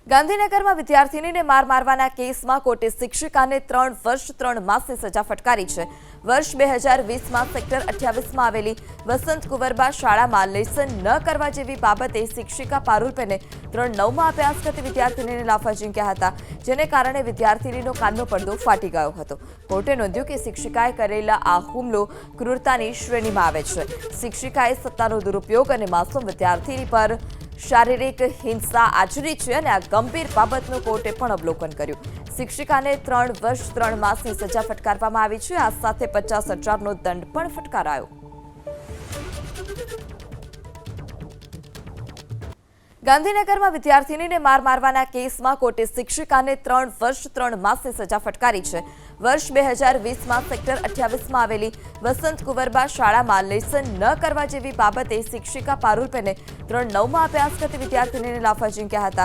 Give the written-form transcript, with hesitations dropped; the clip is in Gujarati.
ગાંધીનગરમાં વિદ્યાર્થીનીને માર મારવાના કેસમાં કોર્ટે શિક્ષિકાને 3 વર્ષ 3 માસની સજા ફટકારી છે। વર્ષ 2020માં સેક્ટર 28માં આવેલી વસંત કુંવરબા શાળામાં લેસન ન કરવા જેવી બાબતે શિક્ષિકા પારુલબેને ધોરણ 9માં અભ્યાસ કરતી વિદ્યાર્થીનીને લાફા ઝીંક્યા હતા, જેને કારણે વિદ્યાર્થીનીનો કાનનો પડદો ફાટી ગયો હતો। કોર્ટે નોંધ્યું કે શિક્ષિકાએ કરેલા આ હુમલો ક્રૂરતાની શ્રેણીમાં આવે છે। શિક્ષિકાએ સત્તાનો દુરુપયોગ અને માસૂમ વિદ્યાર્થીની પર શારીરિક હિંસા આચરી છે અને આ ગંભીર બાબતનું કોર્ટે પણ અવલોકન કર્યું। શિક્ષિકાને 3 વર્ષ 3 માસની સજા ફટકારવામાં આવી છે। આ સાથે 50,000નો દંડ પણ ફટકારાયો। ગાંધીનગરમાં વિદ્યાર્થીનીને માર મારવાના કેસમાં કોર્ટે શિક્ષિકાને 3 વર્ષ 3 માસની સજા ફટકારી છે। વર્ષ 2020માં સેક્ટર 28માં આવેલી વસંત કુંવરબા શાળામાં લેસન ન કરવા જેવી બાબતે શિક્ષિકા પારુલબેને ધોરણ 9માં અભ્યાસ કરતી વિદ્યાર્થીનીને લાફા ઝીંક્યા હતા,